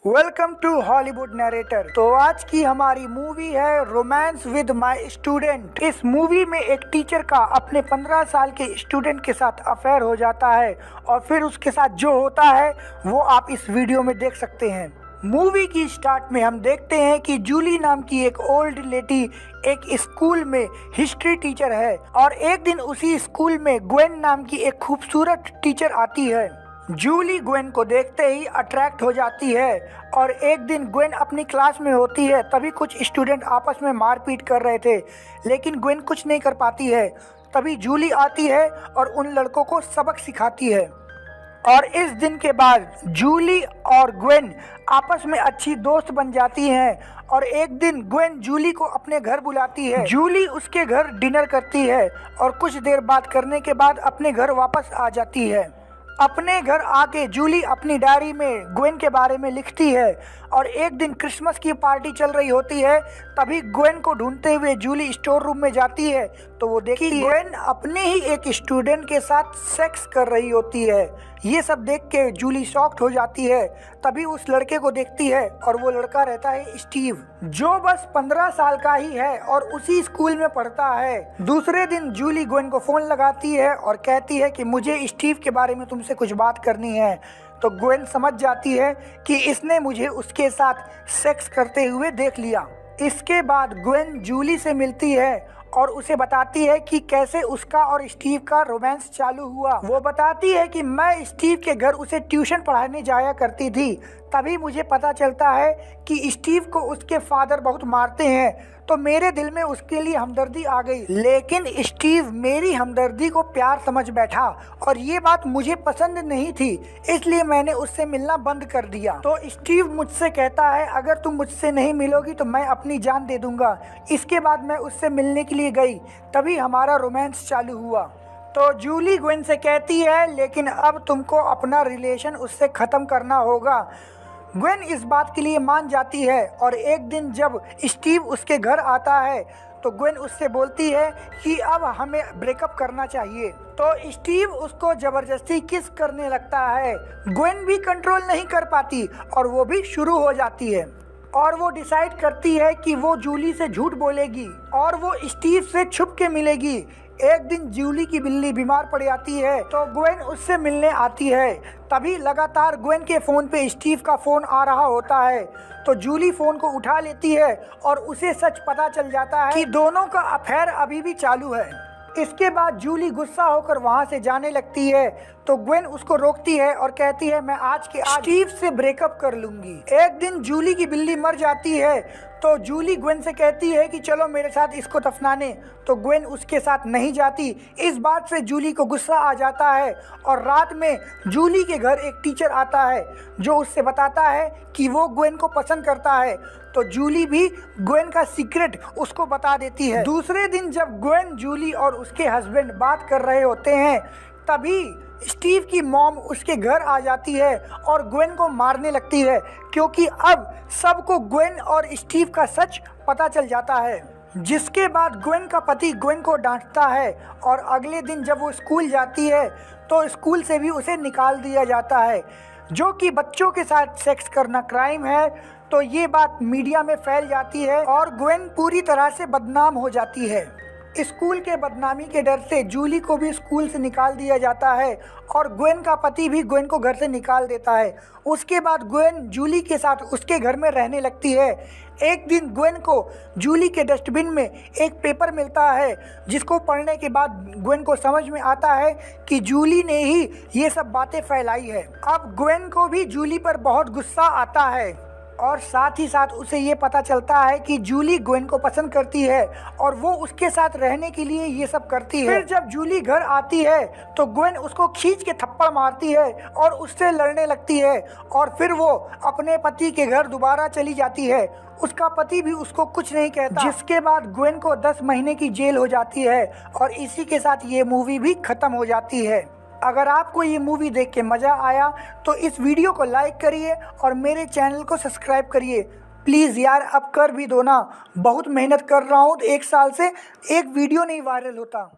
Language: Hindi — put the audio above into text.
Welcome to Hollywood narrator. तो आज की हमारी मूवी है रोमांस विद माय स्टूडेंट। इस मूवी में एक टीचर का अपने 15 साल के स्टूडेंट के साथ अफेयर हो जाता है और फिर उसके साथ जो होता है वो आप इस वीडियो में देख सकते हैं। मूवी की स्टार्ट में हम देखते हैं कि जूली नाम की एक ओल्ड लेडी एक स्कूल में हिस्ट्री टीचर है और एक दिन उसी स्कूल में ग्वेन नाम की एक खूबसूरत टीचर आती है। जूली ग्वेन को देखते ही अट्रैक्ट हो जाती है और एक दिन ग्वेन अपनी क्लास में होती है, तभी कुछ स्टूडेंट आपस में मारपीट कर रहे थे लेकिन ग्वेन कुछ नहीं कर पाती है। तभी जूली आती है और उन लड़कों को सबक सिखाती है और इस दिन के बाद जूली और ग्वेन आपस में अच्छी दोस्त बन जाती हैं और एक दिन ग्वेन जूली को अपने घर बुलाती है। जूली उसके घर डिनर करती है और कुछ देर बात करने के बाद अपने घर वापस आ जाती है। अपने घर आके जूली अपनी डायरी में ग्वेन के बारे में लिखती है और एक दिन क्रिसमस की पार्टी चल रही होती है, तभी ग्वेन को ढूंढते हुए जूली स्टोर रूम में जाती है तो वो देखती है ग्वेन अपने ही एक स्टूडेंट के साथ सेक्स कर रही होती है। ये सब देख के जूली शॉक्ड हो जाती है। तभी उस लड़के को देखती है और वो लड़का रहता है स्टीव, जो बस 15 साल का ही है और उसी स्कूल में पढ़ता है। दूसरे दिन जूली ग्वेन को फोन लगाती है और कहती है कि मुझे स्टीव के बारे में तुमसे कुछ बात करनी है। तो ग्वेन समझ जाती है कि इसने मुझे उसके साथ सेक्स करते हुए देख लिया। इसके बाद ग्वेन जूली से मिलती है और उसे बताती है कि कैसे उसका और स्टीव का रोमांस चालू हुआ। वो बताती है कि मैं स्टीव के घर उसे ट्यूशन पढ़ाने जाया करती थी, तभी मुझे पता चलता है कि स्टीव को उसके फादर बहुत मारते हैं, तो मेरे दिल में उसके लिए हमदर्दी आ गई। लेकिन स्टीव मेरी हमदर्दी को प्यार समझ बैठा और ये बात मुझे पसंद नहीं थी, इसलिए मैंने उससे मिलना बंद कर दिया। तो स्टीव मुझसे कहता है अगर तुम मुझसे नहीं मिलोगी तो मैं अपनी जान दे दूंगा। इसके बाद मैं उससे मिलने के लिए गई, तभी हमारा रोमांस चालू हुआ। तो जूली ग्वेन से कहती है लेकिन अब तुमको अपना रिलेशन उससे ख़त्म करना होगा। ग्वेन इस बात के लिए मान जाती है और एक दिन जब स्टीव उसके घर आता है तो ग्वेन उससे बोलती है कि अब हमें ब्रेकअप करना चाहिए। तो स्टीव उसको ज़बरदस्ती किस करने लगता है। ग्वेन भी कंट्रोल नहीं कर पाती और वो भी शुरू हो जाती है और वो डिसाइड करती है कि वो जूली से झूठ बोलेगी और वो स्टीव से छुप के मिलेगी। एक दिन जूली की बिल्ली बीमार पड़ जाती है तो ग्वेन उससे मिलने आती है, तभी लगातार ग्वेन के फ़ोन पे स्टीव का फ़ोन आ रहा होता है। तो जूली फ़ोन को उठा लेती है और उसे सच पता चल जाता है कि दोनों का अफेयर अभी भी चालू है। इसके बाद जूली गुस्सा होकर वहां से जाने लगती है तो ग्वेन उसको रोकती है और कहती है मैं आज के आज स्टीव से ब्रेकअप कर लूंगी। एक दिन जूली की बिल्ली मर जाती है तो जूली ग्वेन से कहती है कि चलो मेरे साथ इसको दफनाने, तो ग्वेन उसके साथ नहीं जाती। इस बात से जूली को गुस्सा आ जाता है और रात में जूली के घर एक टीचर आता है जो उससे बताता है कि वो ग्वेन को पसंद करता है। तो जूली भी ग्वेन का सीक्रेट उसको बता देती है। दूसरे दिन जब ग्वेन जूली और उसके हस्बैंड बात कर रहे होते हैं तभी स्टीव की मॉम उसके घर आ जाती है और ग्वेन को मारने लगती है क्योंकि अब सबको ग्वेन और स्टीव का सच पता चल जाता है। जिसके बाद ग्वेन का पति ग्वेन को डांटता है और अगले दिन जब वो स्कूल जाती है तो स्कूल से भी उसे निकाल दिया जाता है, जो कि बच्चों के साथ सेक्स करना क्राइम है। तो ये बात मीडिया में फैल जाती है और ग्वेन पूरी तरह से बदनाम हो जाती है। स्कूल के बदनामी के डर से जूली को भी स्कूल से निकाल दिया जाता है और ग्वेन का पति भी ग्वेन को घर से निकाल देता है। उसके बाद ग्वेन जूली के साथ उसके घर में रहने लगती है। एक दिन ग्वेन को जूली के डस्टबिन में एक पेपर मिलता है जिसको पढ़ने के बाद ग्वेन को समझ में आता है कि जूली ने ही ये सब बातें फैलाई है। अब ग्वेन को भी जूली पर बहुत गुस्सा आता है और साथ ही साथ उसे ये पता चलता है कि जूली ग्वेन को पसंद करती है और वो उसके साथ रहने के लिए ये सब करती है। फिर जब जूली घर आती है तो ग्वेन उसको खींच के थप्पड़ मारती है और उससे लड़ने लगती है और फिर वो अपने पति के घर दोबारा चली जाती है। उसका पति भी उसको कुछ नहीं कहता, जिसके बाद ग्वेन को 10 महीने की जेल हो जाती है और इसी के साथ ये मूवी भी ख़त्म हो जाती है। अगर आपको ये मूवी देख के मज़ा आया तो इस वीडियो को लाइक करिए और मेरे चैनल को सब्सक्राइब करिए प्लीज़ यार, अब कर भी दो ना। बहुत मेहनत कर रहा हूँ, 1 साल से एक वीडियो नहीं वायरल होता।